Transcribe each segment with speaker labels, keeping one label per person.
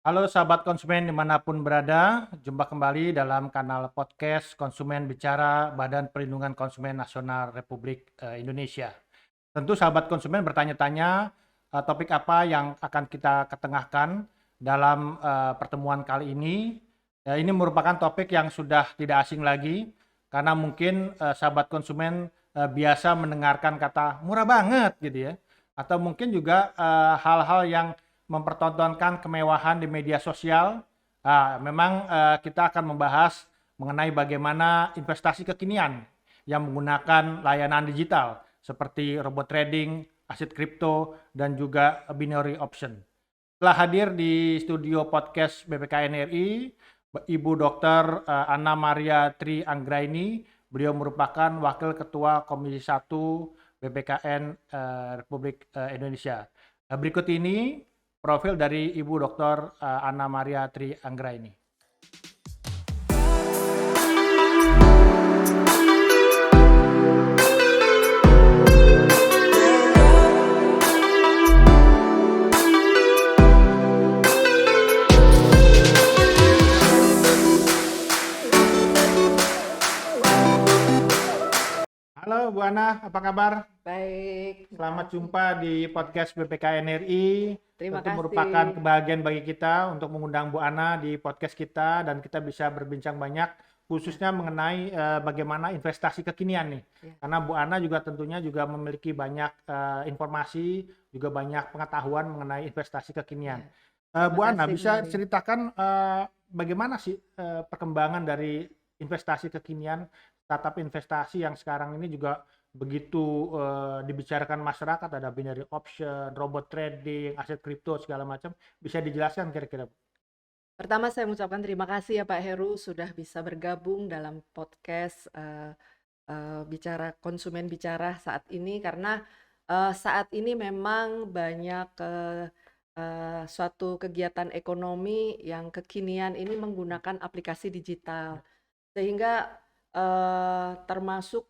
Speaker 1: Halo sahabat konsumen dimanapun berada, jumpa kembali dalam kanal podcast Konsumen Bicara Badan Perlindungan Konsumen Nasional Republik Indonesia. Tentu sahabat konsumen bertanya-tanya topik apa yang akan kita ketengahkan dalam pertemuan kali ini. Ini merupakan topik yang sudah tidak asing lagi karena mungkin sahabat konsumen biasa mendengarkan kata murah banget gitu ya. Atau mungkin juga hal-hal yang mempertontonkan kemewahan di media sosial. Memang kita akan membahas mengenai bagaimana investasi kekinian yang menggunakan layanan digital seperti robot trading, aset kripto, dan juga binary option. Telah hadir di studio podcast BPKN RI, Ibu Dr. Anna Maria Tri Anggraini. Beliau merupakan Wakil Ketua Komisi 1 BPKN Republik Indonesia. Berikut ini profil dari Ibu Dr. Anna Maria Tri Anggraini. Halo Bu Ana, apa kabar?
Speaker 2: Baik,
Speaker 1: Selamat
Speaker 2: makasih.
Speaker 1: jumpa di podcast BPKN RI.
Speaker 2: Terima
Speaker 1: Tentu merupakan
Speaker 2: kasih.
Speaker 1: kebahagiaan bagi kita untuk mengundang Bu Ana di podcast kita dan kita bisa berbincang banyak
Speaker 2: Ya,
Speaker 1: khususnya mengenai bagaimana investasi kekinian nih.
Speaker 2: ya.
Speaker 1: Karena Bu Ana juga tentunya juga memiliki banyak informasi, juga banyak pengetahuan mengenai investasi kekinian.
Speaker 2: Ya. Terima
Speaker 1: Bu Ana
Speaker 2: kasih
Speaker 1: bisa
Speaker 2: kembali.
Speaker 1: ceritakan bagaimana sih perkembangan dari investasi kekinian, startup investasi yang sekarang ini juga begitu dibicarakan masyarakat, ada binary option, robot trading, aset kripto segala macam, bisa dijelaskan kira-kira?
Speaker 2: Pertama saya mengucapkan terima kasih ya Pak Heru sudah bisa bergabung dalam podcast bicara konsumen bicara saat ini karena saat ini memang banyak suatu kegiatan ekonomi yang kekinian ini menggunakan aplikasi digital. Sehingga termasuk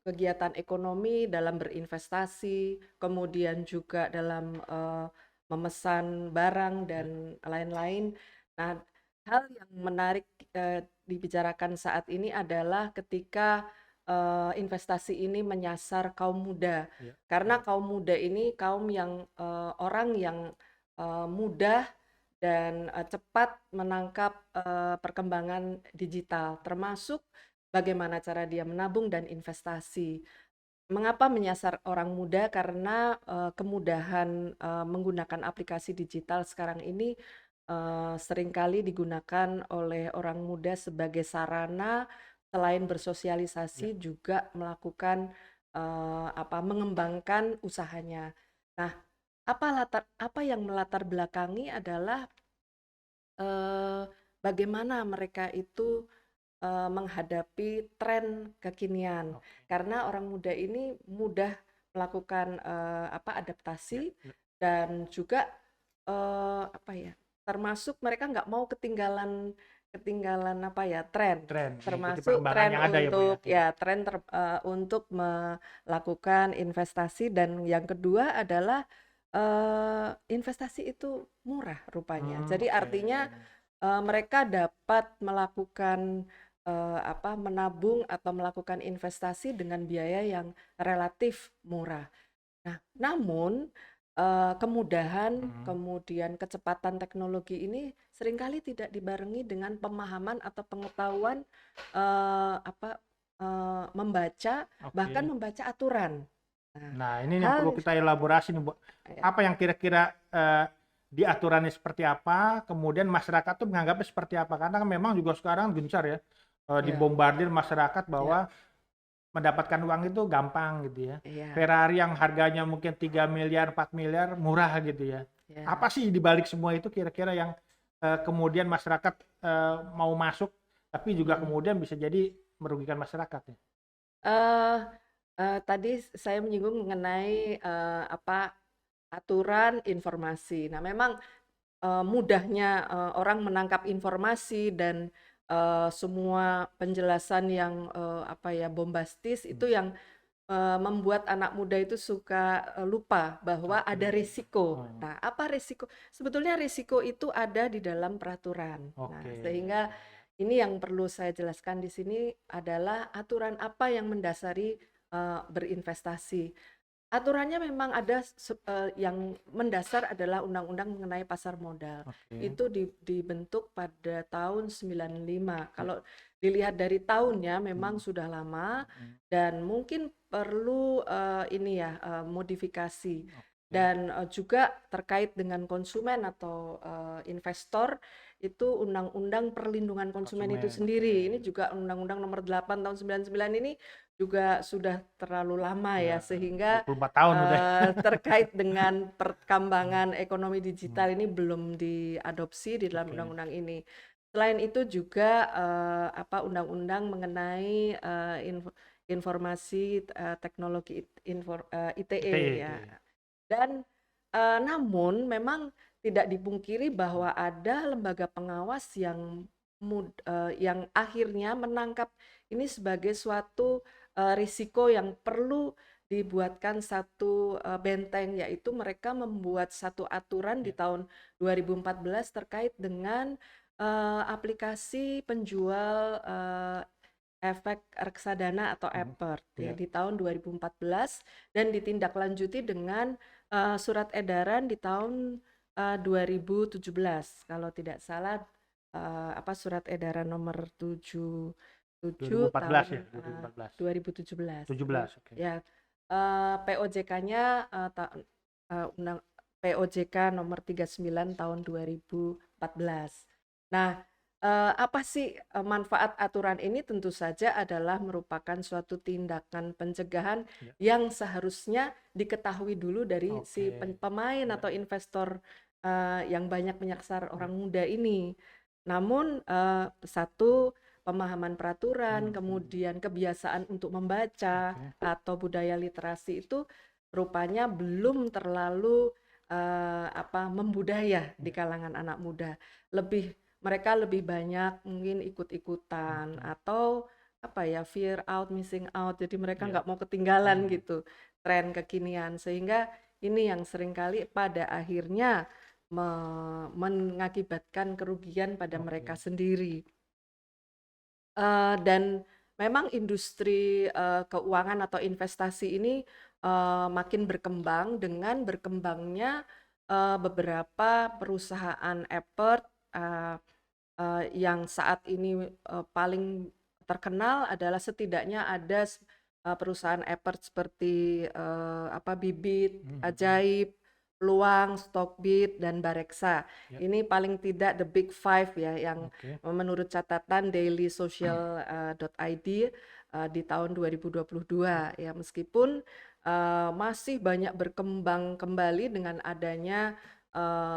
Speaker 2: kegiatan ekonomi dalam berinvestasi, kemudian juga dalam memesan barang dan lain-lain. Nah, hal yang menarik dibicarakan saat ini adalah ketika investasi ini menyasar kaum muda.
Speaker 1: Ya.
Speaker 2: Karena kaum muda ini kaum yang orang yang mudah dan cepat menangkap perkembangan digital, termasuk bagaimana cara dia menabung dan investasi. Mengapa menyasar orang muda? Karena kemudahan menggunakan aplikasi digital sekarang ini seringkali digunakan oleh orang muda sebagai sarana selain
Speaker 1: Ya.
Speaker 2: bersosialisasi juga melakukan mengembangkan usahanya. Nah, apa yang melatar belakangi adalah bagaimana mereka itu menghadapi tren kekinian.
Speaker 1: Oke.
Speaker 2: Karena orang muda ini mudah melakukan
Speaker 1: Ya.
Speaker 2: adaptasi
Speaker 1: Ya.
Speaker 2: dan juga termasuk mereka nggak mau ketinggalan ketinggalan tren.
Speaker 1: Tren, mengikuti
Speaker 2: Termasuk
Speaker 1: perkembangan
Speaker 2: tren
Speaker 1: yang ada ya Bu ya.
Speaker 2: untuk
Speaker 1: Ya.
Speaker 2: untuk melakukan investasi dan yang kedua adalah investasi itu murah rupanya. Jadi
Speaker 1: Oke.
Speaker 2: artinya mereka dapat melakukan menabung atau melakukan investasi dengan biaya yang relatif murah. Nah, namun kemudahan,
Speaker 1: Hmm.
Speaker 2: kemudian kecepatan teknologi ini seringkali tidak dibarengi dengan pemahaman atau pengetahuan membaca, bahkan
Speaker 1: Oke.
Speaker 2: membaca aturan. Nah,
Speaker 1: Nah, ini yang perlu
Speaker 2: hal
Speaker 1: kita elaborasi nih, Bu.
Speaker 2: ya,
Speaker 1: Apa yang kira-kira di aturannya seperti apa, kemudian masyarakat tuh menganggapnya seperti apa? Karena kan memang juga sekarang gencar ya,
Speaker 2: ya,
Speaker 1: dibombardir masyarakat
Speaker 2: ya,
Speaker 1: bahwa mendapatkan uang itu gampang gitu ya.
Speaker 2: ya,
Speaker 1: Ferrari yang harganya mungkin 3 miliar, 4 miliar, murah gitu ya.
Speaker 2: ya.
Speaker 1: Apa sih di balik semua itu kira-kira yang kemudian masyarakat mau masuk, tapi juga
Speaker 2: Mm.
Speaker 1: kemudian bisa jadi merugikan masyarakat ya?
Speaker 2: Eh, Tadi saya menyinggung mengenai aturan informasi. Nah, memang mudahnya orang menangkap informasi dan semua penjelasan yang bombastis itu
Speaker 1: Hmm.
Speaker 2: yang membuat anak muda itu suka lupa bahwa ada
Speaker 1: Oke.
Speaker 2: risiko.
Speaker 1: Oh,
Speaker 2: Nah, apa risiko? Sebetulnya risiko itu ada di dalam peraturan. Nah,
Speaker 1: oke.
Speaker 2: sehingga
Speaker 1: Ya, ya.
Speaker 2: ini yang perlu saya jelaskan di sini adalah aturan apa yang mendasari berinvestasi. Aturannya memang ada yang mendasar adalah Undang-Undang mengenai pasar modal.
Speaker 1: Oke.
Speaker 2: Itu dibentuk pada tahun 95.
Speaker 1: Ya.
Speaker 2: Kalau dilihat dari tahunnya memang
Speaker 1: Hmm,
Speaker 2: sudah lama
Speaker 1: hmm,
Speaker 2: dan mungkin perlu ini ya modifikasi.
Speaker 1: oke.
Speaker 2: Dan juga terkait dengan konsumen atau investor itu Undang-Undang Perlindungan Konsumen itu
Speaker 1: Konsumen, oke.
Speaker 2: sendiri. Ini juga Undang-Undang Nomor 8 tahun 99 ini juga sudah terlalu lama
Speaker 1: Ya,
Speaker 2: ya, sehingga
Speaker 1: 24 tahun udah.
Speaker 2: terkait dengan
Speaker 1: Hmm,
Speaker 2: perkembangan ekonomi
Speaker 1: hmm,
Speaker 2: digital ini belum diadopsi di dalam
Speaker 1: oke.
Speaker 2: undang-undang ini. Selain itu juga undang-undang mengenai informasi teknologi ITE
Speaker 1: ITE,
Speaker 2: ya.
Speaker 1: ITE.
Speaker 2: Dan namun memang tidak dipungkiri bahwa ada lembaga pengawas yang akhirnya menangkap ini sebagai suatu risiko yang perlu dibuatkan satu benteng, yaitu mereka membuat satu aturan di
Speaker 1: Ya,
Speaker 2: tahun 2014 terkait dengan aplikasi penjual efek reksadana atau
Speaker 1: hmm,
Speaker 2: Epert ya
Speaker 1: ya,
Speaker 2: di tahun 2014 dan ditindaklanjuti dengan surat edaran di tahun 2017 kalau tidak salah surat edaran nomor 77
Speaker 1: 2014
Speaker 2: tahun
Speaker 1: ya, 2014.
Speaker 2: 2017 ini
Speaker 1: 17, oke.
Speaker 2: ya POJK-nya undang POJK nomor 39 tahun 2014. Nah, apa sih manfaat aturan ini? Tentu saja adalah merupakan suatu tindakan pencegahan
Speaker 1: Ya,
Speaker 2: yang seharusnya diketahui dulu dari si
Speaker 1: oke.
Speaker 2: pemain
Speaker 1: Ya,
Speaker 2: atau investor yang banyak menyasar
Speaker 1: ya.
Speaker 2: orang muda ini. Namun satu pemahaman peraturan,
Speaker 1: Hmm, hmm,
Speaker 2: kemudian kebiasaan untuk membaca
Speaker 1: oke.
Speaker 2: atau budaya literasi itu rupanya belum terlalu membudaya di
Speaker 1: Ya,
Speaker 2: kalangan anak muda. Mereka lebih banyak mungkin ikut-ikutan
Speaker 1: oke.
Speaker 2: atau fear out, missing out. Jadi mereka
Speaker 1: Ya,
Speaker 2: nggak mau ketinggalan
Speaker 1: hmm,
Speaker 2: gitu tren kekinian. Sehingga ini yang seringkali pada akhirnya mengakibatkan kerugian pada mereka
Speaker 1: oke.
Speaker 2: sendiri. Dan memang industri keuangan atau investasi ini makin berkembang dengan berkembangnya beberapa perusahaan Epert yang saat ini paling terkenal adalah setidaknya ada perusahaan Epert seperti Bibit,
Speaker 1: Hmm, hmm,
Speaker 2: Ajaib, Peluang, Stockbit, dan Bareksa.
Speaker 1: ya,
Speaker 2: Ini paling tidak the big five ya yang
Speaker 1: oke.
Speaker 2: menurut catatan dailysocial.id di tahun 2022 ya meskipun masih banyak berkembang kembali dengan adanya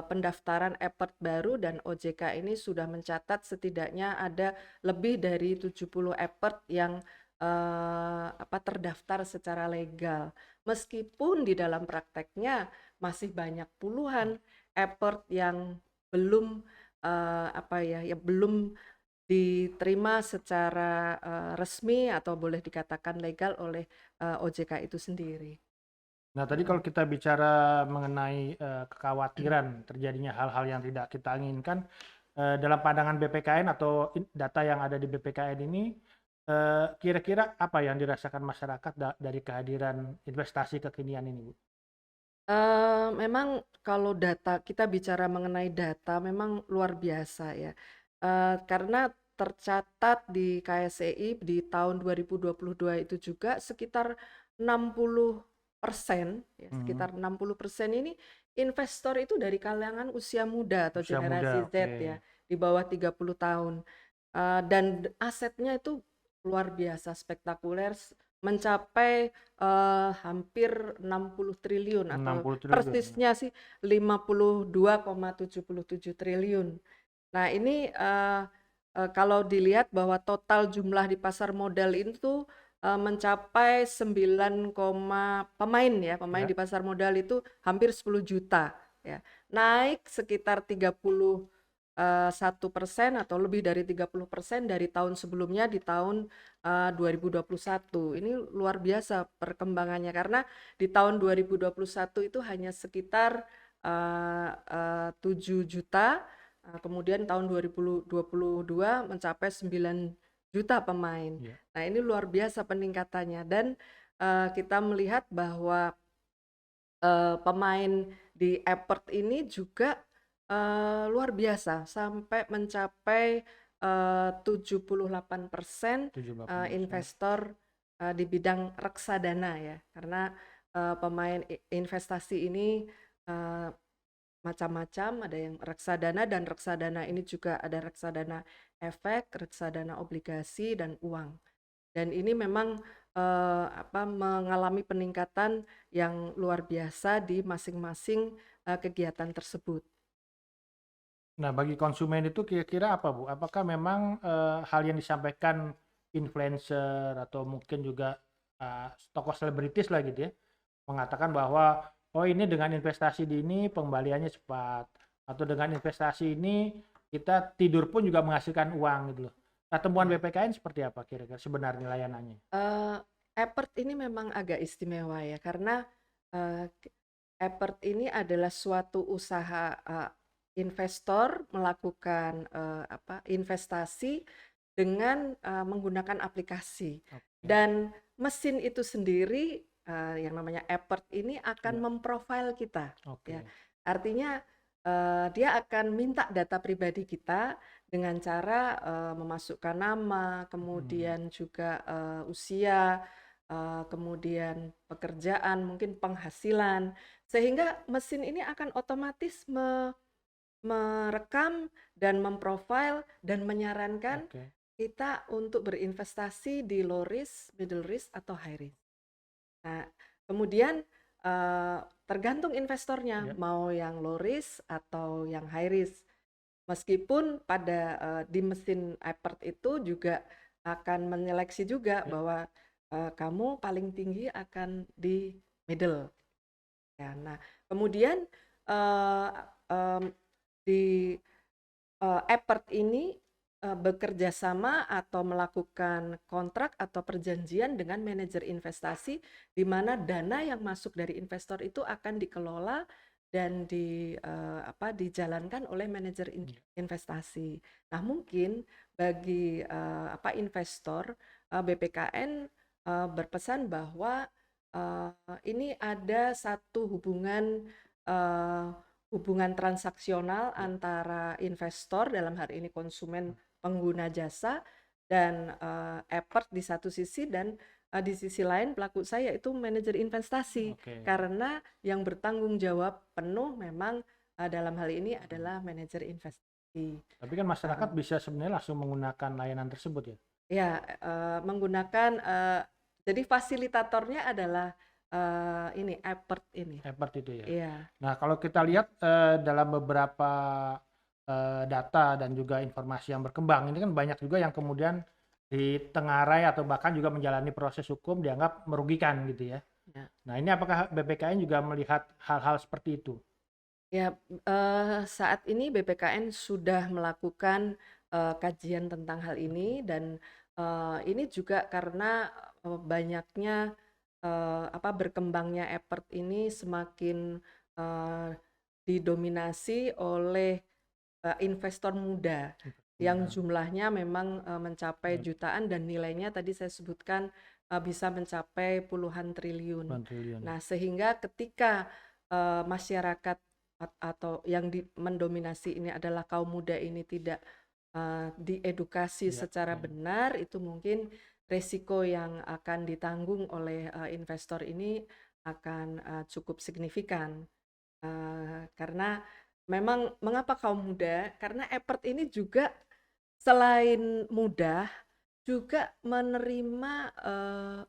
Speaker 2: pendaftaran Epert baru dan OJK ini sudah mencatat setidaknya ada lebih dari 70 Epert yang terdaftar secara legal. Meskipun di dalam prakteknya masih banyak puluhan Epert yang belum belum diterima secara resmi atau boleh dikatakan legal oleh OJK itu sendiri.
Speaker 1: Nah, tadi kalau kita bicara mengenai kekhawatiran terjadinya hal-hal yang tidak kita inginkan, dalam pandangan BPKN atau data yang ada di BPKN ini, kira-kira apa yang dirasakan masyarakat dari kehadiran investasi kekinian ini, Bu?
Speaker 2: Memang kalau kita bicara mengenai data memang luar biasa ya, karena tercatat di KSEI di tahun 2022 itu juga sekitar 60% ya,
Speaker 1: Mhm.
Speaker 2: sekitar 60% ini investor itu dari kalangan usia muda atau
Speaker 1: Usia muda,
Speaker 2: generasi
Speaker 1: oke.
Speaker 2: Z ya, di bawah 30 tahun, dan asetnya itu luar biasa spektakuler mencapai hampir 60 triliun
Speaker 1: enam
Speaker 2: atau
Speaker 1: puluh triliun. Ya.
Speaker 2: persisnya sih 52,77 triliun. Nah ini kalau dilihat bahwa total jumlah di pasar modal itu mencapai 9, pemain di
Speaker 1: Ya,
Speaker 2: pasar modal itu hampir 10 juta ya. Naik sekitar 1% atau lebih dari 30% dari tahun sebelumnya di tahun 2021. Ini luar biasa perkembangannya karena di tahun 2021 itu hanya sekitar 7 juta, kemudian tahun 2022 mencapai 9 juta pemain.
Speaker 1: Iya.
Speaker 2: Nah, ini luar biasa peningkatannya dan kita melihat bahwa pemain di Apert ini juga luar biasa sampai mencapai 78%
Speaker 1: 78%.
Speaker 2: investor di bidang reksadana ya. Karena pemain investasi ini eh, macam-macam, ada yang reksadana dan reksadana ini juga ada reksadana efek, reksadana obligasi dan uang. Dan ini memang mengalami peningkatan yang luar biasa di masing-masing kegiatan tersebut.
Speaker 1: Nah, bagi konsumen itu kira-kira apa, Bu? Apakah memang hal yang disampaikan influencer atau mungkin juga tokoh selebritis lah gitu ya, mengatakan bahwa oh ini dengan investasi di ini pengembaliannya cepat, atau dengan investasi ini kita tidur pun juga menghasilkan uang gitu loh. Nah, temuan
Speaker 2: Ya.
Speaker 1: BPKN seperti apa kira-kira sebenarnya layanannya?
Speaker 2: Eh, Apert ini memang agak istimewa ya karena eh, Apert ini adalah suatu usaha investor melakukan investasi dengan menggunakan aplikasi
Speaker 1: Oke.
Speaker 2: dan mesin itu sendiri yang namanya Apert ini akan
Speaker 1: Ya.
Speaker 2: memprofile kita ya.
Speaker 1: Oke.
Speaker 2: Artinya dia akan minta data pribadi kita dengan cara memasukkan nama,
Speaker 1: Hmm.
Speaker 2: kemudian juga usia, kemudian pekerjaan, mungkin penghasilan, sehingga mesin ini akan otomatis merekam dan memprofile dan menyarankan
Speaker 1: Oke.
Speaker 2: kita untuk berinvestasi di low risk, middle risk, atau high risk. Nah, kemudian tergantung investornya
Speaker 1: Ya.
Speaker 2: mau yang low risk atau yang high risk. Meskipun pada di mesin Apert itu juga akan menyeleksi juga
Speaker 1: Ya.
Speaker 2: bahwa kamu paling tinggi akan di middle. Ya, nah kemudian eh, em, di Apert ini bekerja sama atau melakukan kontrak atau perjanjian dengan manajer investasi di mana dana yang masuk dari investor itu akan dikelola dan dijalankan oleh manajer
Speaker 1: Ya.
Speaker 2: investasi. Nah, mungkin bagi investor BPKN berpesan bahwa ini ada satu eh, hubungan transaksional
Speaker 1: Ya.
Speaker 2: antara investor, dalam hal ini konsumen pengguna jasa, dan Apert di satu sisi, dan di sisi lain pelaku saya itu manajer investasi,
Speaker 1: Oke.
Speaker 2: karena yang bertanggung jawab penuh memang dalam hal ini
Speaker 1: Hmm.
Speaker 2: adalah manajer investasi.
Speaker 1: Tapi kan masyarakat
Speaker 2: Uh,
Speaker 1: bisa sebenarnya langsung menggunakan layanan tersebut ya.
Speaker 2: ya, menggunakan jadi fasilitatornya adalah ini Apert ini.
Speaker 1: Hebat itu ya.
Speaker 2: Iya.
Speaker 1: Nah, kalau kita lihat dalam beberapa data dan juga informasi yang berkembang, ini kan banyak juga yang kemudian ditengarai atau bahkan juga menjalani proses hukum dianggap merugikan gitu ya.
Speaker 2: Ya.
Speaker 1: Nah, ini apakah BPKN juga melihat hal-hal seperti itu?
Speaker 2: Ya, saat ini BPKN sudah melakukan kajian tentang hal
Speaker 1: Oke.
Speaker 2: ini dan ini juga karena banyaknya berkembangnya Apert ini semakin eh, didominasi oleh investor muda yang
Speaker 1: Mudah.
Speaker 2: jumlahnya memang mencapai
Speaker 1: Ya,
Speaker 2: jutaan dan nilainya tadi saya sebutkan bisa mencapai puluhan triliun.
Speaker 1: puluhan triliun.
Speaker 2: Nah, sehingga ketika masyarakat atau yang mendominasi ini adalah kaum muda ini tidak diedukasi
Speaker 1: Ya,
Speaker 2: secara
Speaker 1: ya.
Speaker 2: benar, itu mungkin resiko yang akan ditanggung oleh investor ini akan cukup signifikan. Karena memang mengapa kaum muda? Karena Apert ini juga selain mudah, juga menerima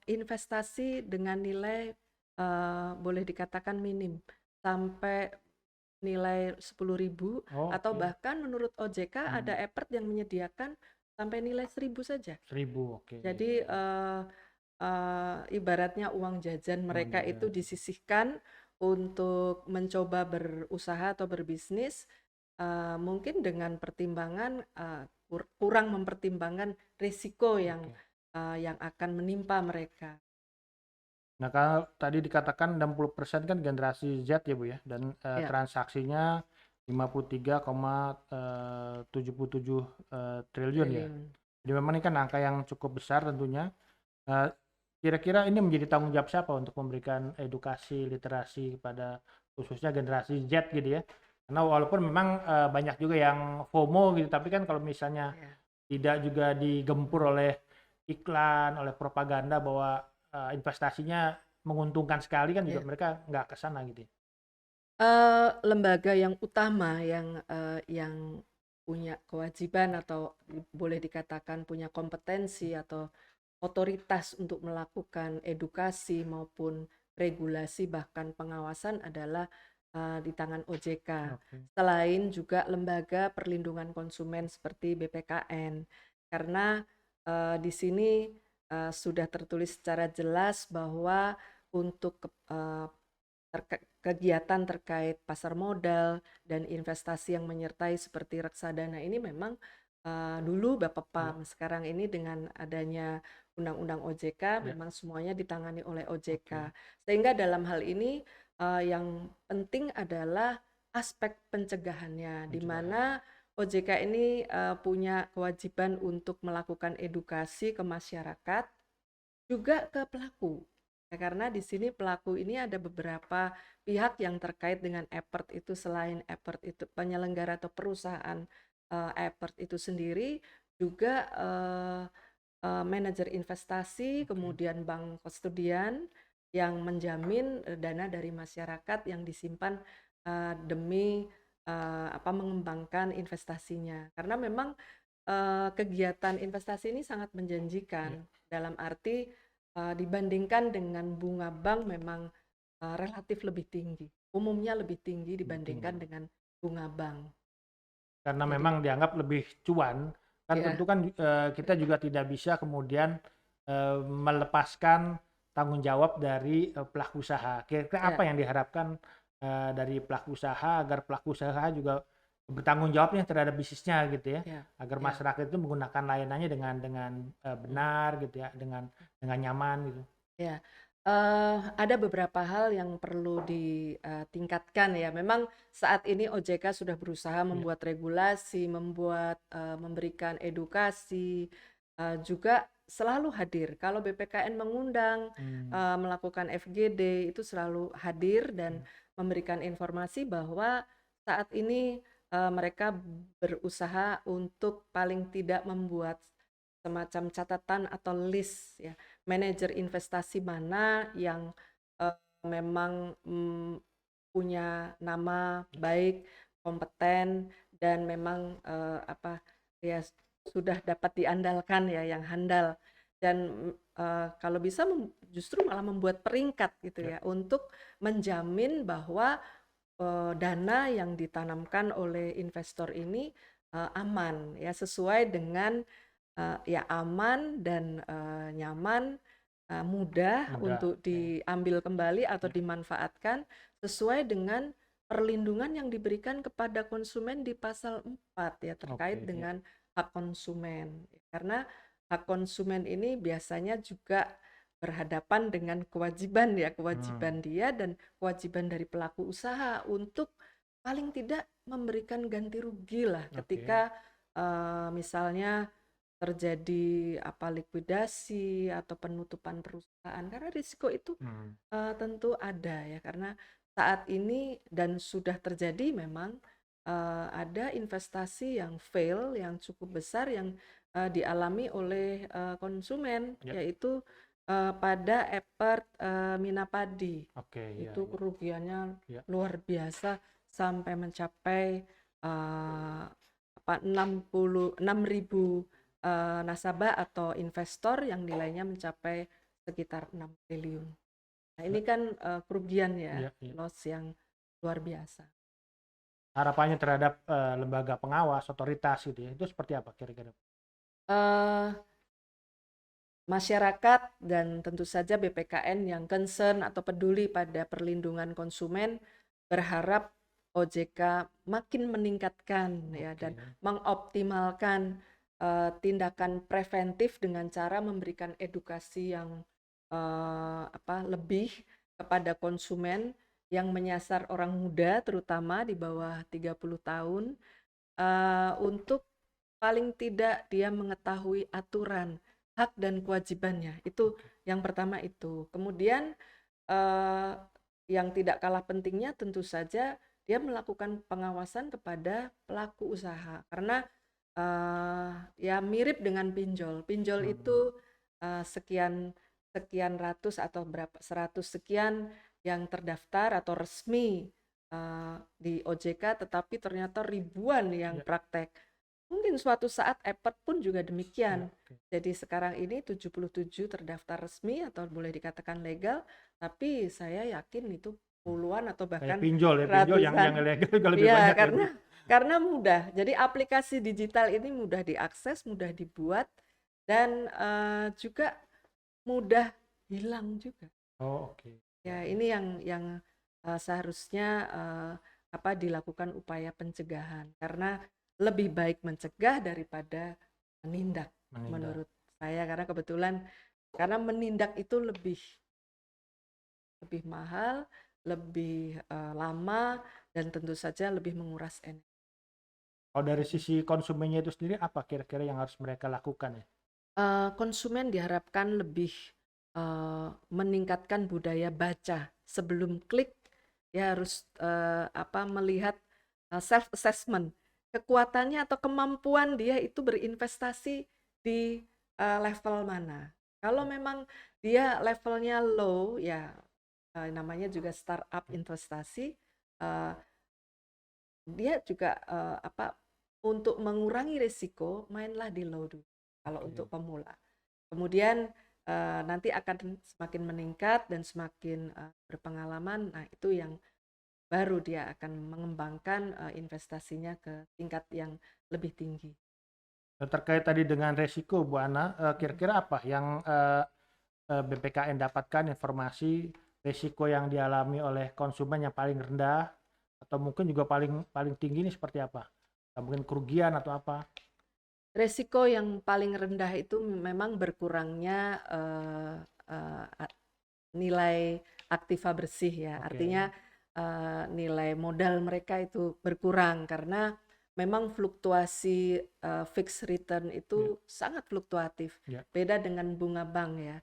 Speaker 2: investasi dengan nilai boleh dikatakan minim, sampai nilai 10.000,
Speaker 1: Oh,
Speaker 2: atau
Speaker 1: oke.
Speaker 2: bahkan menurut OJK
Speaker 1: Hmm.
Speaker 2: ada Apert yang menyediakan sampai nilai 1.000 saja.
Speaker 1: 1.000, oke.
Speaker 2: Jadi ibaratnya uang jajan
Speaker 1: Uang
Speaker 2: mereka itu
Speaker 1: jajan.
Speaker 2: disisihkan untuk mencoba berusaha atau berbisnis, mungkin dengan pertimbangan, kurang mempertimbangkan risiko
Speaker 1: Oke.
Speaker 2: yang akan menimpa mereka.
Speaker 1: Nah, kalau tadi dikatakan 60% kan generasi Z ya, Bu ya, dan
Speaker 2: Ya,
Speaker 1: transaksinya 53,77 triliun ya.
Speaker 2: triliun.
Speaker 1: Jadi memang ini kan angka yang cukup besar tentunya. Eee, Kira-kira ini menjadi tanggung jawab siapa untuk memberikan edukasi literasi kepada khususnya generasi Z gitu ya? Karena walaupun memang banyak juga yang FOMO gitu, tapi kan kalau misalnya
Speaker 2: Ya.
Speaker 1: tidak juga digempur oleh iklan, oleh propaganda bahwa investasinya menguntungkan sekali kan juga
Speaker 2: Ya.
Speaker 1: mereka nggak ke sana gitu ya.
Speaker 2: Lembaga yang utama yang punya kewajiban atau boleh dikatakan punya kompetensi atau otoritas untuk melakukan edukasi maupun regulasi bahkan pengawasan adalah, di tangan OJK.
Speaker 1: Oke.
Speaker 2: Selain juga lembaga perlindungan konsumen seperti BPKN. Karena, di sini, sudah tertulis secara jelas bahwa untuk kegiatan terkait pasar modal dan investasi yang menyertai seperti reksadana ini memang, dulu
Speaker 1: Ya,
Speaker 2: Bapepam, sekarang ini dengan adanya Undang-Undang OJK
Speaker 1: ya,
Speaker 2: memang semuanya ditangani oleh
Speaker 1: oke.
Speaker 2: OJK. Sehingga dalam hal ini, yang penting adalah aspek pencegahannya, di
Speaker 1: Pencegahan.
Speaker 2: mana OJK ini, punya kewajiban untuk melakukan edukasi ke masyarakat juga ke pelaku. Ya, karena di sini pelaku ini ada beberapa pihak yang terkait dengan Apert itu selain Apert itu penyelenggara atau perusahaan, Apert itu sendiri juga, manajer investasi,
Speaker 1: Oke.
Speaker 2: kemudian bank kustodian yang menjamin, dana dari masyarakat yang disimpan, demi, mengembangkan investasinya. Karena memang, kegiatan investasi ini sangat
Speaker 1: Ya.
Speaker 2: menjanjikan, dalam arti, dibandingkan dengan bunga bank memang, relatif lebih tinggi, umumnya lebih tinggi
Speaker 1: Lebih tinggi.
Speaker 2: dibandingkan dengan bunga bank.
Speaker 1: Karena
Speaker 2: Jadi
Speaker 1: memang dianggap lebih cuan, kan tentu
Speaker 2: ya,
Speaker 1: kan kita juga tidak bisa kemudian melepaskan tanggung jawab dari pelaku usaha. Kira-kira apa
Speaker 2: ya,
Speaker 1: yang diharapkan dari pelaku usaha agar pelaku usaha juga bertanggung jawabnya terhadap bisnisnya gitu ya,
Speaker 2: ya,
Speaker 1: agar
Speaker 2: ya,
Speaker 1: masyarakat itu menggunakan layanannya dengan
Speaker 2: mhm.
Speaker 1: benar gitu ya, dengan nyaman gitu.
Speaker 2: Ya, ada beberapa hal yang perlu ditingkatkan ya. Memang saat ini OJK sudah berusaha
Speaker 1: Ya.
Speaker 2: membuat regulasi, memberikan edukasi, juga selalu hadir. Kalau BPKN mengundang,
Speaker 1: Hmm,
Speaker 2: melakukan FGD itu selalu hadir dan
Speaker 1: ya.
Speaker 2: memberikan informasi bahwa saat ini, mereka berusaha untuk paling tidak membuat semacam catatan atau list ya manajer investasi mana yang, memang, punya nama baik, kompeten, dan memang, ya sudah dapat diandalkan ya, yang handal. Dan, kalau bisa justru malah membuat peringkat gitu
Speaker 1: Ya.
Speaker 2: ya, untuk menjamin bahwa, dana yang ditanamkan oleh investor ini, aman ya, sesuai dengan, ya aman dan, nyaman, mudah
Speaker 1: Mudah.
Speaker 2: untuk
Speaker 1: Oke.
Speaker 2: diambil kembali atau
Speaker 1: Ya.
Speaker 2: dimanfaatkan sesuai dengan perlindungan yang diberikan kepada konsumen di pasal 4 ya, terkait
Speaker 1: Oke. Ya.
Speaker 2: dengan hak konsumen. Karena hak konsumen ini biasanya juga berhadapan dengan kewajiban ya,
Speaker 1: Hmm.
Speaker 2: kewajiban dia dan kewajiban dari pelaku usaha untuk paling tidak memberikan ganti rugi lah
Speaker 1: Oke.
Speaker 2: ketika, misalnya terjadi likuidasi atau penutupan perusahaan karena risiko itu,
Speaker 1: Hmm.
Speaker 2: tentu ada ya karena saat ini dan sudah terjadi memang, ada investasi yang fail yang cukup besar yang, dialami oleh, konsumen
Speaker 1: Ya.
Speaker 2: yaitu, pada Epert, Minapadi.
Speaker 1: Oke. Ya.
Speaker 2: Itu
Speaker 1: Ya.
Speaker 2: kerugiannya
Speaker 1: Ya.
Speaker 2: luar biasa sampai mencapai, 66.000 nasabah atau investor yang nilainya mencapai sekitar 6 triliun. Nah, ini
Speaker 1: Ya.
Speaker 2: kan, kerugian ya,
Speaker 1: Ya. Ya.
Speaker 2: loss yang luar biasa.
Speaker 1: Harapannya terhadap lembaga pengawas, otoritas gitu ya, itu seperti apa kira-kira?
Speaker 2: Eee, Masyarakat dan tentu saja BPKN yang concern atau peduli pada perlindungan konsumen berharap OJK makin meningkatkan ya
Speaker 1: Oke.
Speaker 2: dan mengoptimalkan tindakan preventif dengan cara memberikan edukasi yang lebih kepada konsumen yang menyasar orang muda terutama di bawah 30 tahun untuk paling tidak dia mengetahui aturan, hak dan kewajibannya. Itu
Speaker 1: Oke.
Speaker 2: yang pertama itu. Kemudian eh, yang tidak kalah pentingnya tentu saja dia melakukan pengawasan kepada pelaku usaha karena ya mirip dengan pinjol. Pinjol
Speaker 1: Hmm.
Speaker 2: itu sekian sekian ratus atau berapa 100 sekian yang terdaftar atau resmi di OJK, tetapi ternyata ribuan yang
Speaker 1: Ya,
Speaker 2: praktek. Mungkin suatu saat Epert pun juga
Speaker 1: ya,
Speaker 2: demikian.
Speaker 1: oke.
Speaker 2: Jadi sekarang ini 77 terdaftar resmi atau boleh dikatakan legal, tapi saya yakin itu puluhan atau
Speaker 1: Kayak
Speaker 2: bahkan
Speaker 1: pinjol ya, pinjol yang
Speaker 2: ratusan.
Speaker 1: ilegal juga lebih
Speaker 2: Iya,
Speaker 1: banyak ya Bu.
Speaker 2: karena mudah. Jadi aplikasi digital ini mudah diakses, mudah dibuat, dan juga mudah hilang juga.
Speaker 1: Oh, oke. Ya,
Speaker 2: Ya,
Speaker 1: ya.
Speaker 2: ini yang seharusnya dilakukan upaya pencegahan karena lebih baik mencegah daripada menindak
Speaker 1: Menindak.
Speaker 2: menurut saya karena kebetulan karena menindak itu lebih lebih mahal, lebih lama dan tentu saja lebih menguras energi.
Speaker 1: Kalau dari sisi konsumennya itu sendiri apa kira-kira yang harus mereka lakukan ya?
Speaker 2: Konsumen diharapkan lebih meningkatkan budaya baca sebelum klik. Dia harus melihat self assessment kekuatannya atau kemampuan dia itu berinvestasi di level mana. Kalau memang dia levelnya low ya namanya juga startup investasi, eh, dia juga untuk mengurangi risiko mainlah di low dulu kalau untuk
Speaker 1: Oke.
Speaker 2: pemula. Kemudian nanti akan semakin meningkat dan semakin berpengalaman. Nah, itu yang baru dia akan mengembangkan investasinya ke tingkat yang lebih tinggi.
Speaker 1: Terkait tadi dengan resiko Bu Ana, kira-kira apa yang BPKN dapatkan informasi resiko yang dialami oleh konsumen yang paling rendah atau mungkin juga paling paling tinggi ini seperti apa? Mungkin kerugian atau apa?
Speaker 2: Resiko yang paling rendah itu memang berkurangnya nilai aktiva bersih ya.
Speaker 1: Oke.
Speaker 2: Artinya nilai modal mereka itu berkurang karena memang fluktuasi fixed return
Speaker 1: Ya,
Speaker 2: itu sangat fluktuatif.
Speaker 1: ya.
Speaker 2: Beda dengan bunga bank ya.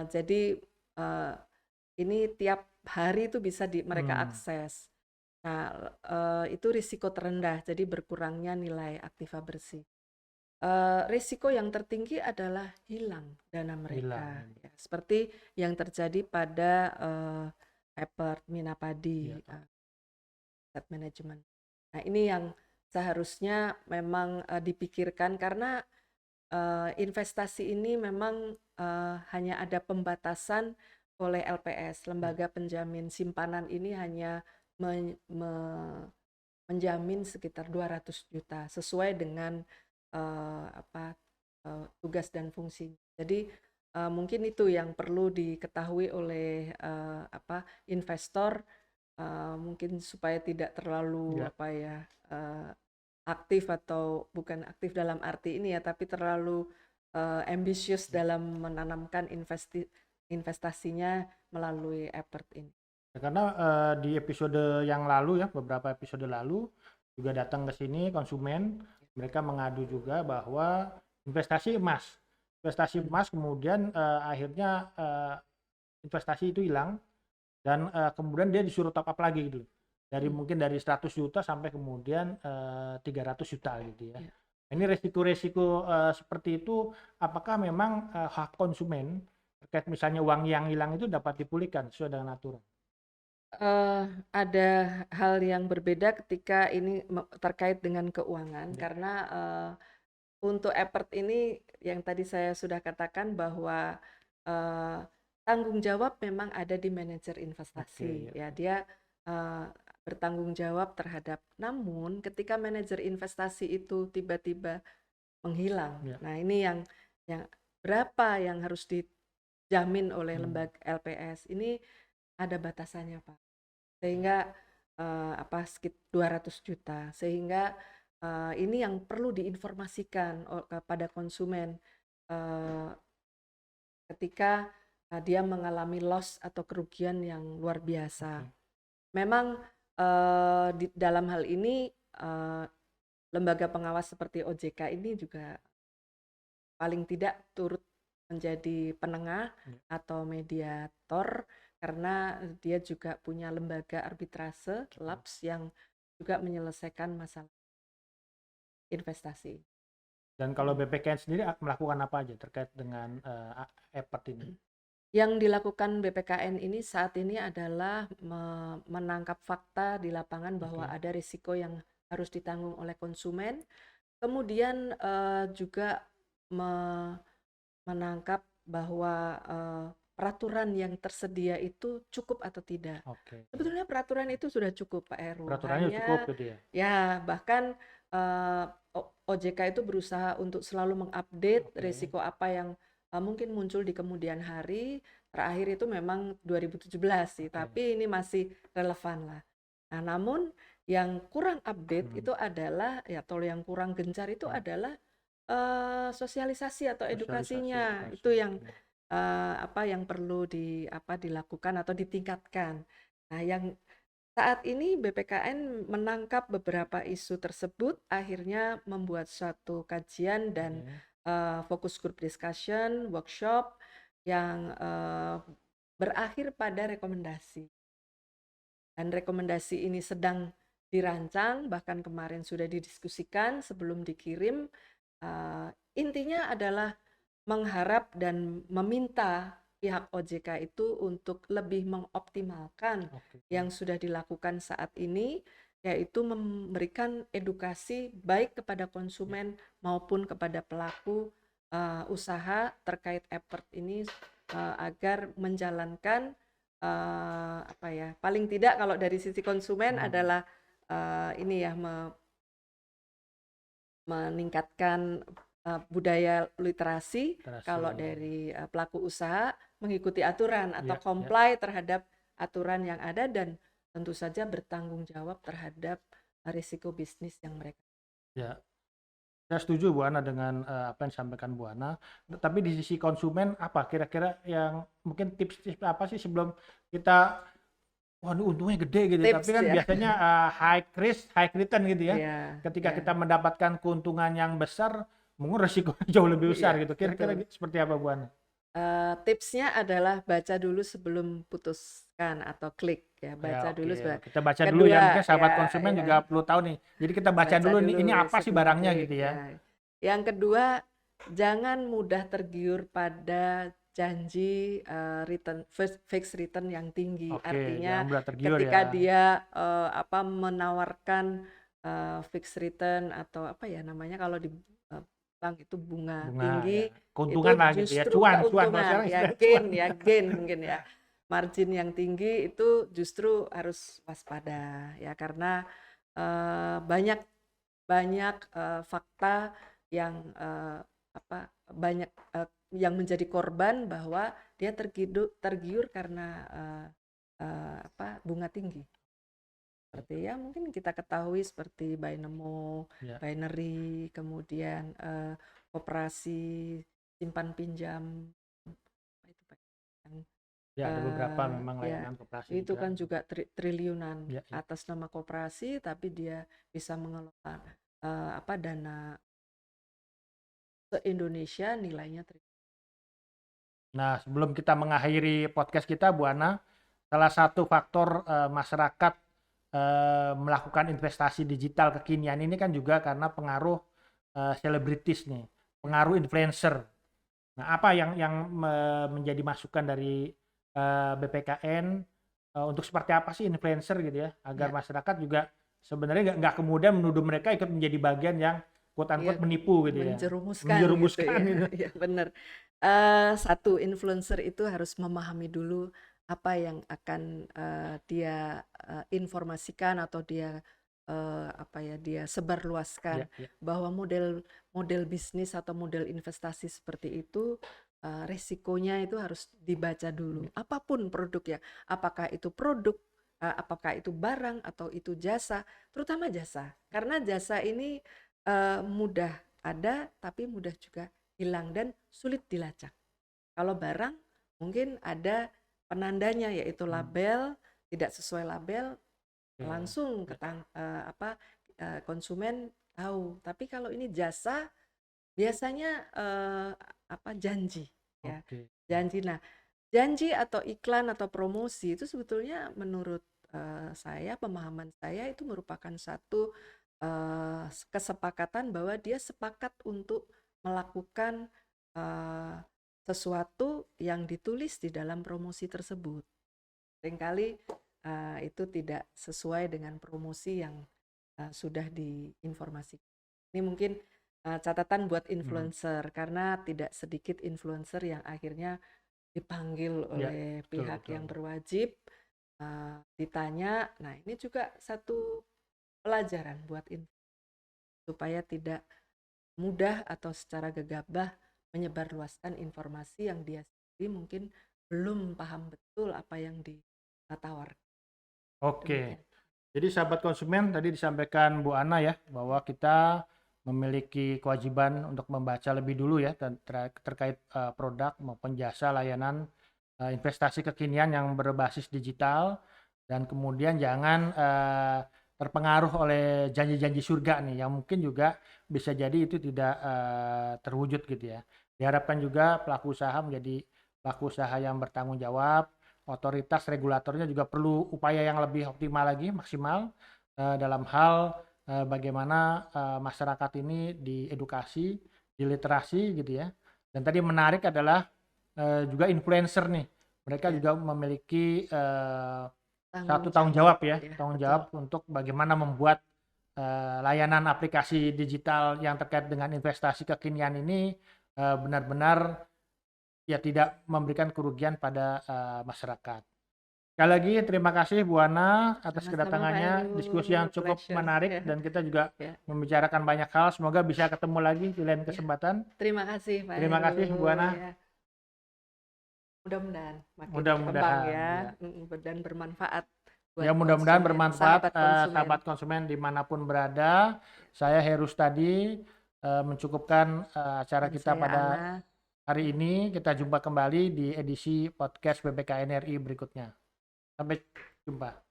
Speaker 2: Jadi ini tiap hari itu bisa mereka
Speaker 1: Hmm.
Speaker 2: akses. Nah, itu risiko terendah, jadi berkurangnya nilai aktiva bersih. Risiko yang tertinggi adalah hilang dana
Speaker 1: Hilang.
Speaker 2: mereka, ya. Seperti yang terjadi pada Epert Minapadi
Speaker 1: Ya.
Speaker 2: Asset Management. Nah, ini yang seharusnya memang dipikirkan karena investasi ini memang hanya ada pembatasan oleh LPS,
Speaker 1: Ya.
Speaker 2: Lembaga Penjamin Simpanan ini hanya menjamin sekitar 200 juta sesuai dengan tugas dan fungsi. Jadi mungkin itu yang perlu diketahui oleh investor mungkin supaya tidak terlalu
Speaker 1: Ya.
Speaker 2: uh, aktif atau bukan aktif dalam arti ini ya, tapi terlalu ambisius
Speaker 1: Ya.
Speaker 2: dalam menanamkan investasinya melalui Epert ini.
Speaker 1: Ya, karena di episode yang lalu ya, beberapa episode lalu juga datang ke sini konsumen, mereka mengadu juga bahwa investasi emas kemudian akhirnya investasi itu hilang dan kemudian dia disuruh top up lagi gitu. Dari mungkin dari 100 juta sampai kemudian 300 juta gitu ya.
Speaker 2: Ya.
Speaker 1: Ini resiko-resiko seperti itu apakah memang hak konsumen terkait misalnya uang yang hilang itu dapat dipulihkan sesuai dengan aturan?
Speaker 2: Ada hal yang berbeda ketika ini terkait dengan keuangan
Speaker 1: Ya.
Speaker 2: karena untuk Epert ini yang tadi saya sudah katakan bahwa uh, tanggung jawab memang ada di manajer
Speaker 1: Oke,
Speaker 2: investasi
Speaker 1: ya.
Speaker 2: ya dia uh, bertanggung jawab terhadap namun ketika manajer investasi itu tiba-tiba menghilang
Speaker 1: Ya.
Speaker 2: nah ini yang berapa yang harus dijamin oleh
Speaker 1: Hmm.
Speaker 2: lembaga LPS ini ada batasannya Pak sehingga sekitar 200 juta. Sehingga ini yang perlu diinformasikan kepada konsumen eh, ketika dia mengalami loss atau kerugian yang luar biasa.
Speaker 1: Oke.
Speaker 2: Memang di dalam hal ini lembaga pengawas seperti OJK ini juga paling tidak turut menjadi penengah
Speaker 1: Ya.
Speaker 2: atau mediator karena dia juga punya lembaga arbitrase
Speaker 1: Betul.
Speaker 2: LAPS yang juga menyelesaikan masalah investasi.
Speaker 1: Dan kalau BPKN sendiri melakukan apa aja terkait dengan effort ini?
Speaker 2: Yang dilakukan BPKN ini saat ini adalah menangkap fakta di lapangan bahwa
Speaker 1: Oke.
Speaker 2: ada risiko yang harus ditanggung oleh konsumen, kemudian juga menangkap bahwa peraturan yang tersedia itu cukup atau tidak.
Speaker 1: Oke.
Speaker 2: Sebetulnya peraturan itu sudah cukup, Pak Heru.
Speaker 1: Peraturannya cukup
Speaker 2: Hanya
Speaker 1: gitu ya?
Speaker 2: ya bahkan OJK itu berusaha untuk selalu mengupdate
Speaker 1: Oke.
Speaker 2: risiko apa yang mungkin muncul di kemudian hari. Terakhir itu memang 2017 sih,
Speaker 1: Oke.
Speaker 2: tapi ini masih relevan lah. Nah, namun yang kurang update itu adalah ya, atau yang kurang gencar itu adalah sosialisasi atau
Speaker 1: Sosialisasi
Speaker 2: edukasinya.
Speaker 1: edukasi.
Speaker 2: Itu yang
Speaker 1: Oke.
Speaker 2: yang perlu dilakukan atau ditingkatkan. Nah, yang saat ini BPKN menangkap beberapa isu tersebut, akhirnya membuat suatu kajian dan
Speaker 1: Oke.
Speaker 2: fokus group discussion, workshop yang berakhir pada rekomendasi. Dan rekomendasi ini sedang dirancang, bahkan kemarin sudah didiskusikan sebelum dikirim. Intinya adalah mengharap dan meminta pihak OJK itu untuk lebih mengoptimalkan
Speaker 1: Oke.
Speaker 2: yang sudah dilakukan saat ini, yaitu memberikan edukasi baik kepada konsumen maupun kepada pelaku usaha terkait effort ini agar menjalankan paling tidak kalau dari sisi konsumen adalah ini ya meningkatkan budaya literasi. Kalau dari pelaku usaha mengikuti aturan atau comply terhadap aturan yang ada dan tentu saja bertanggung jawab terhadap risiko bisnis yang mereka.
Speaker 1: Ya, saya setuju Bu Ana dengan apa yang disampaikan Bu Ana. Tapi di sisi konsumen apa kira-kira yang mungkin tips-tips apa sih sebelum kita waduh untungnya gede gitu,
Speaker 2: Tips
Speaker 1: tapi kan
Speaker 2: ya.
Speaker 1: biasanya high risk, high return gitu ya.
Speaker 2: Iya,
Speaker 1: Ketika
Speaker 2: iya.
Speaker 1: kita mendapatkan keuntungan yang besar, mungkin resikonya jauh lebih besar
Speaker 2: Iya,
Speaker 1: gitu. Kira-kira
Speaker 2: betul.
Speaker 1: seperti apa Bu Ana?
Speaker 2: Tipsnya adalah baca dulu sebelum putuskan atau klik ya,
Speaker 1: Ya
Speaker 2: baca
Speaker 1: oke,
Speaker 2: dulu.
Speaker 1: kita baca dulu ya.
Speaker 2: Kedua
Speaker 1: Mungkin sahabat
Speaker 2: ya,
Speaker 1: konsumen
Speaker 2: ya.
Speaker 1: juga perlu tahu nih. Jadi kita baca
Speaker 2: Baca
Speaker 1: dulu nih, ini
Speaker 2: dulu
Speaker 1: apa sih
Speaker 2: sebelum
Speaker 1: barangnya
Speaker 2: klik
Speaker 1: gitu ya.
Speaker 2: ya. Yang kedua, jangan mudah tergiur pada janji return fixed return yang tinggi.
Speaker 1: Oke,
Speaker 2: Artinya
Speaker 1: jangan mudah tergiur
Speaker 2: ketika
Speaker 1: ya.
Speaker 2: dia menawarkan fixed return atau apa ya namanya kalau di bank itu bunga
Speaker 1: Bunga ya.
Speaker 2: tinggi, itu
Speaker 1: Keuntungan lah gitu ya.
Speaker 2: justru
Speaker 1: Cuan, cuan. Kalau
Speaker 2: keuntungan
Speaker 1: sekarang
Speaker 2: ya,
Speaker 1: istilah cuan.
Speaker 2: gain mungkin ya. Margin yang tinggi itu justru harus waspada ya, karena banyak fakta yang banyak yang menjadi korban bahwa dia tergiur karena bunga tinggi. Seperti ya mungkin kita ketahui seperti Binomo,
Speaker 1: Ya.
Speaker 2: Binary, kemudian koperasi simpan pinjam itu Pak, yang
Speaker 1: Ya, ada beberapa memang
Speaker 2: ya
Speaker 1: layanan koperasi
Speaker 2: itu
Speaker 1: juga.
Speaker 2: kan juga triliunan
Speaker 1: Ya, ya.
Speaker 2: atas nama koperasi, tapi dia bisa mengelola dana se-Indonesia nilainya
Speaker 1: Nah, sebelum kita mengakhiri podcast kita, Bu Ana, salah satu faktor masyarakat melakukan investasi digital kekinian ini kan juga karena pengaruh selebritis nih, pengaruh influencer. Nah, apa yang menjadi masukan dari BPKN untuk seperti apa sih influencer gitu ya, agar masyarakat juga sebenarnya nggak kemudian menuduh mereka ikut menjadi bagian yang quote unquote menipu gitu ya,
Speaker 2: menjerumuskan gitu
Speaker 1: gitu.
Speaker 2: ya, benar. Satu, influencer itu harus memahami dulu apa yang akan dia informasikan atau dia dia sebarluaskan, bahwa model bisnis atau model investasi seperti itu resikonya itu harus dibaca dulu. Apapun produknya, apakah itu produk apakah itu barang atau itu jasa, terutama jasa. Karena jasa ini mudah ada tapi mudah juga hilang dan sulit dilacak. Kalau barang mungkin ada penandanya yaitu label, tidak sesuai label langsung konsumen tahu. Tapi kalau ini jasa biasanya janji ya.
Speaker 1: Oke.
Speaker 2: Janji. Nah, janji atau iklan atau promosi itu sebetulnya menurut saya, pemahaman saya itu merupakan satu kesepakatan bahwa dia sepakat untuk melakukan sesuatu yang ditulis di dalam promosi tersebut. Seringkali itu tidak sesuai dengan promosi yang sudah diinformasikan. Ini mungkin catatan buat influencer, karena tidak sedikit influencer yang akhirnya dipanggil
Speaker 1: Ya,
Speaker 2: oleh
Speaker 1: betul,
Speaker 2: pihak
Speaker 1: betul.
Speaker 2: yang berwajib, ditanya. Nah, ini juga satu pelajaran buat supaya tidak mudah atau secara gegabah menyebarluaskan informasi yang dia sendiri mungkin belum paham betul apa yang ditawarkan.
Speaker 1: Oke.
Speaker 2: Demikian.
Speaker 1: Jadi sahabat konsumen, tadi disampaikan Bu Ana ya, bahwa kita memiliki kewajiban untuk membaca lebih dulu ya terkait produk maupun jasa layanan investasi kekinian yang berbasis digital, dan kemudian jangan terpengaruh oleh janji-janji surga nih yang mungkin juga bisa jadi itu tidak terwujud gitu ya. Diharapkan juga pelaku usaha menjadi pelaku usaha yang bertanggung jawab. Otoritas regulatornya juga perlu upaya yang lebih optimal lagi, maksimal dalam hal bagaimana masyarakat ini diedukasi, diliterasi gitu ya. Dan tadi menarik adalah juga influencer nih, mereka
Speaker 2: Ya,
Speaker 1: juga memiliki satu
Speaker 2: tanggung
Speaker 1: tanggung
Speaker 2: jawab
Speaker 1: jawab ya,
Speaker 2: ya,
Speaker 1: tanggung
Speaker 2: betul.
Speaker 1: jawab untuk bagaimana membuat layanan aplikasi digital yang terkait dengan investasi kekinian ini benar-benar ya tidak memberikan kerugian pada masyarakat. Sekali lagi terima kasih Bu Ana atas
Speaker 2: Sama-sama Pak
Speaker 1: kedatangannya, diskusi
Speaker 2: Heru,
Speaker 1: yang cukup
Speaker 2: pleasure
Speaker 1: menarik
Speaker 2: ya.
Speaker 1: dan kita juga
Speaker 2: Ya,
Speaker 1: membicarakan banyak hal. Semoga bisa ketemu lagi di lain
Speaker 2: ya.
Speaker 1: kesempatan.
Speaker 2: Terima kasih Pak
Speaker 1: Terima
Speaker 2: Heru
Speaker 1: kasih Bu Ana.
Speaker 2: ya. Mudah-mudahan makin berkembang
Speaker 1: Mudah-mudahan
Speaker 2: ya,
Speaker 1: ya.
Speaker 2: Dan bermanfaat
Speaker 1: Ya
Speaker 2: buat
Speaker 1: mudah-mudahan
Speaker 2: konsumen,
Speaker 1: bermanfaat
Speaker 2: sahabat konsumen.
Speaker 1: sahabat konsumen dimanapun berada. Saya Heru Stadi mencukupkan acara
Speaker 2: Dan
Speaker 1: kita
Speaker 2: saya
Speaker 1: pada
Speaker 2: Ana.
Speaker 1: hari ini. Kita jumpa kembali di edisi podcast BBKN RI berikutnya. Sampai jumpa.